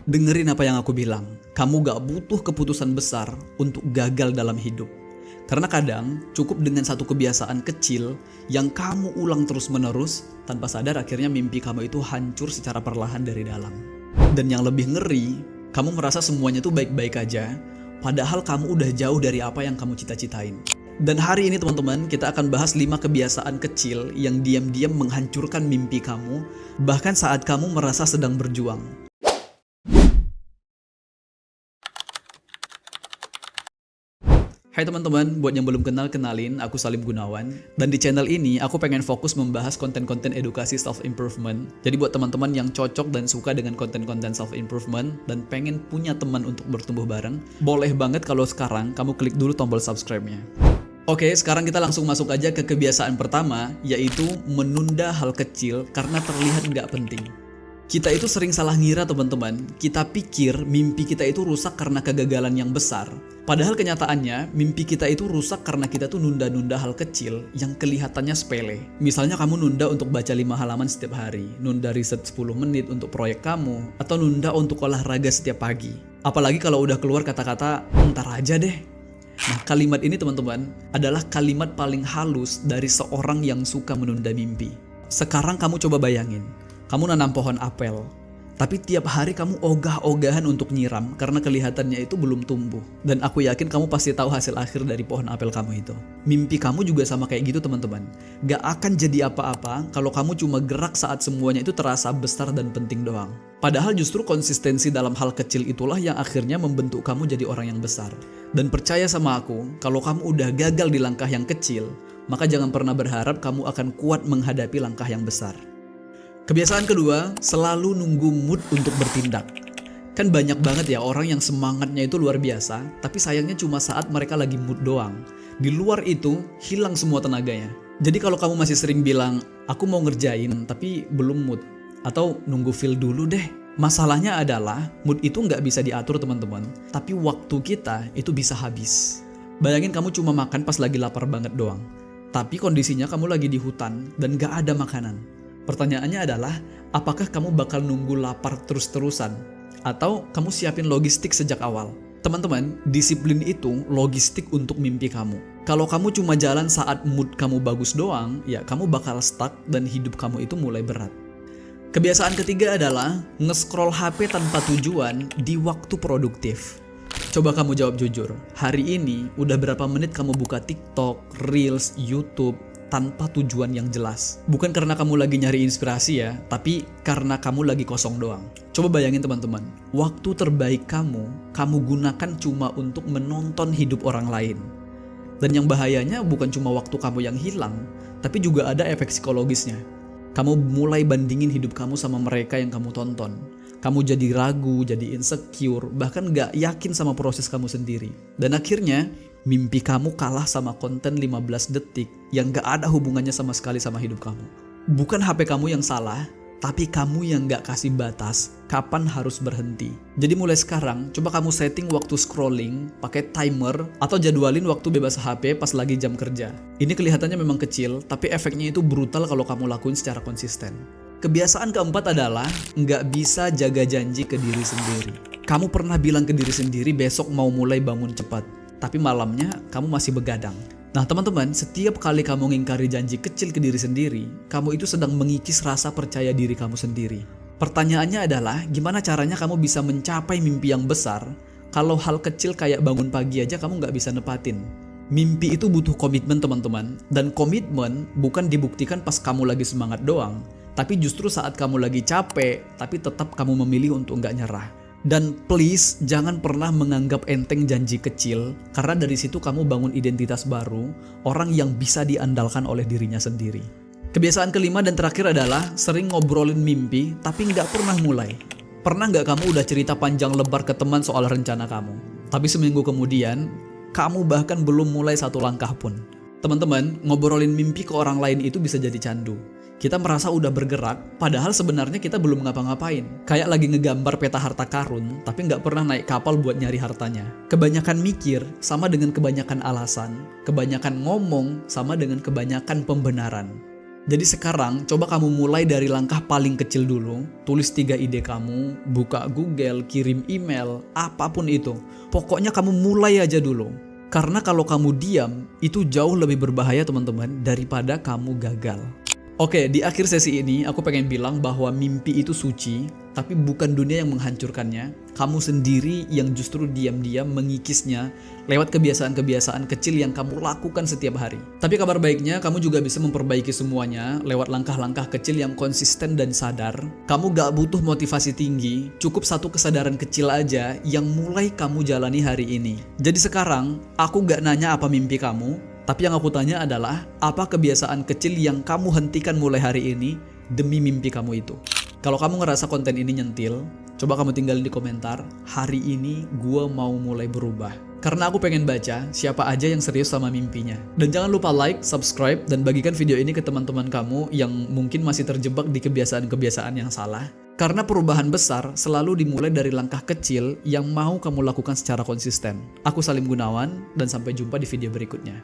Dengerin apa yang aku bilang. Kamu gak butuh keputusan besar untuk gagal dalam hidup. Karena kadang cukup dengan satu kebiasaan kecil yang kamu ulang terus-menerus, tanpa sadar akhirnya mimpi kamu itu hancur secara perlahan dari dalam. Dan yang lebih ngeri, kamu merasa semuanya tuh baik-baik aja, padahal kamu udah jauh dari apa yang kamu cita-citain. Dan hari ini teman-teman, kita akan bahas 5 kebiasaan kecil yang diam-diam menghancurkan mimpi kamu, bahkan saat kamu merasa sedang berjuang. Hai teman-teman, buat yang belum kenal, kenalin, aku Salim Gunawan. Dan di channel ini, aku pengen fokus membahas konten-konten edukasi self-improvement. Jadi buat teman-teman yang cocok dan suka dengan konten-konten self-improvement, dan pengen punya teman untuk bertumbuh bareng, boleh banget kalau sekarang kamu klik dulu tombol subscribe-nya. Oke, sekarang kita langsung masuk aja ke kebiasaan pertama, yaitu menunda hal kecil karena terlihat nggak penting. Kita itu sering salah ngira teman-teman, kita pikir mimpi kita itu rusak karena kegagalan yang besar. Padahal kenyataannya, mimpi kita itu rusak karena kita tuh nunda-nunda hal kecil yang kelihatannya sepele. Misalnya kamu nunda untuk baca 5 halaman setiap hari, nunda riset 10 menit untuk proyek kamu, atau nunda untuk olahraga setiap pagi. Apalagi kalau udah keluar kata-kata, ntar aja deh. Nah, kalimat ini teman-teman adalah kalimat paling halus dari seorang yang suka menunda mimpi. Sekarang kamu coba bayangin, kamu nanam pohon apel, tapi tiap hari kamu ogah-ogahan untuk nyiram karena kelihatannya itu belum tumbuh. Dan aku yakin kamu pasti tahu hasil akhir dari pohon apel kamu itu. Mimpi kamu juga sama kayak gitu teman-teman. Gak akan jadi apa-apa kalau kamu cuma gerak saat semuanya itu terasa besar dan penting doang. Padahal justru konsistensi dalam hal kecil itulah yang akhirnya membentuk kamu jadi orang yang besar. Dan percaya sama aku, kalau kamu udah gagal di langkah yang kecil, maka jangan pernah berharap kamu akan kuat menghadapi langkah yang besar. Kebiasaan kedua, selalu nunggu mood untuk bertindak. Kan banyak banget ya orang yang semangatnya itu luar biasa, tapi sayangnya cuma saat mereka lagi mood doang. Di luar itu, hilang semua tenaganya. Jadi kalau kamu masih sering bilang, aku mau ngerjain tapi belum mood, atau nunggu feel dulu deh. Masalahnya adalah, mood itu nggak bisa diatur teman-teman, tapi waktu kita itu bisa habis. Bayangin kamu cuma makan pas lagi lapar banget doang, tapi kondisinya kamu lagi di hutan dan nggak ada makanan. Pertanyaannya adalah, apakah kamu bakal nunggu lapar terus-terusan? Atau kamu siapin logistik sejak awal? Teman-teman, disiplin itu logistik untuk mimpi kamu. Kalau kamu cuma jalan saat mood kamu bagus doang, ya kamu bakal stuck dan hidup kamu itu mulai berat. Kebiasaan ketiga adalah nge-scroll HP tanpa tujuan di waktu produktif. Coba kamu jawab jujur, hari ini udah berapa menit kamu buka TikTok, Reels, YouTube, tanpa tujuan yang jelas. Bukan karena kamu lagi nyari inspirasi ya, tapi karena kamu lagi kosong doang. Coba bayangin teman-teman, waktu terbaik kamu gunakan cuma untuk menonton hidup orang lain. Dan yang bahayanya bukan cuma waktu kamu yang hilang, tapi juga ada efek psikologisnya. Kamu mulai bandingin hidup kamu sama mereka yang kamu tonton. Kamu jadi ragu, jadi insecure, bahkan gak yakin sama proses kamu sendiri. Dan akhirnya, mimpi kamu kalah sama konten 15 detik yang gak ada hubungannya sama sekali sama hidup kamu. Bukan HP kamu yang salah, tapi kamu yang gak kasih batas kapan harus berhenti. Jadi mulai sekarang, coba kamu setting waktu scrolling, pakai timer, atau jadwalin waktu bebas HP pas lagi jam kerja. Ini kelihatannya memang kecil, tapi efeknya itu brutal kalau kamu lakuin secara konsisten. Kebiasaan keempat adalah nggak bisa jaga janji ke diri sendiri. Kamu pernah bilang ke diri sendiri besok mau mulai bangun cepat, tapi malamnya kamu masih begadang. Nah teman-teman, setiap kali kamu ngingkari janji kecil ke diri sendiri, kamu itu sedang mengikis rasa percaya diri kamu sendiri. Pertanyaannya adalah, gimana caranya kamu bisa mencapai mimpi yang besar kalau hal kecil kayak bangun pagi aja kamu nggak bisa nepatin? Mimpi itu butuh komitmen teman-teman, dan komitmen bukan dibuktikan pas kamu lagi semangat doang, tapi justru saat kamu lagi capek, tapi tetap kamu memilih untuk nggak nyerah. Dan please, jangan pernah menganggap enteng janji kecil, karena dari situ kamu bangun identitas baru, orang yang bisa diandalkan oleh dirinya sendiri. Kebiasaan kelima dan terakhir adalah sering ngobrolin mimpi, tapi nggak pernah mulai. Pernah nggak kamu udah cerita panjang lebar ke teman soal rencana kamu, tapi seminggu kemudian, kamu bahkan belum mulai satu langkah pun. Teman-teman, ngobrolin mimpi ke orang lain itu bisa jadi candu. Kita merasa udah bergerak, padahal sebenarnya kita belum ngapa-ngapain. Kayak lagi ngegambar peta harta karun, tapi nggak pernah naik kapal buat nyari hartanya. Kebanyakan mikir sama dengan kebanyakan alasan, kebanyakan ngomong sama dengan kebanyakan pembenaran. Jadi sekarang coba kamu mulai dari langkah paling kecil dulu. Tulis 3 ide kamu, buka Google, kirim email, apapun itu. Pokoknya kamu mulai aja dulu. Karena kalau kamu diam, itu jauh lebih berbahaya teman-teman daripada kamu gagal. Oke, di akhir sesi ini aku pengen bilang bahwa mimpi itu suci, tapi bukan dunia yang menghancurkannya. Kamu sendiri yang justru diam-diam mengikisnya lewat kebiasaan-kebiasaan kecil yang kamu lakukan setiap hari. Tapi kabar baiknya, kamu juga bisa memperbaiki semuanya lewat langkah-langkah kecil yang konsisten dan sadar. Kamu gak butuh motivasi tinggi, cukup satu kesadaran kecil aja yang mulai kamu jalani hari ini. Jadi sekarang, aku gak nanya apa mimpi kamu, tapi yang aku tanya adalah, apa kebiasaan kecil yang kamu hentikan mulai hari ini demi mimpi kamu itu? Kalau kamu ngerasa konten ini nyentil, coba kamu tinggalin di komentar, hari ini gua mau mulai berubah. Karena aku pengen baca siapa aja yang serius sama mimpinya. Dan jangan lupa like, subscribe, dan bagikan video ini ke teman-teman kamu yang mungkin masih terjebak di kebiasaan-kebiasaan yang salah. Karena perubahan besar selalu dimulai dari langkah kecil yang mau kamu lakukan secara konsisten. Aku Salim Gunawan, dan sampai jumpa di video berikutnya.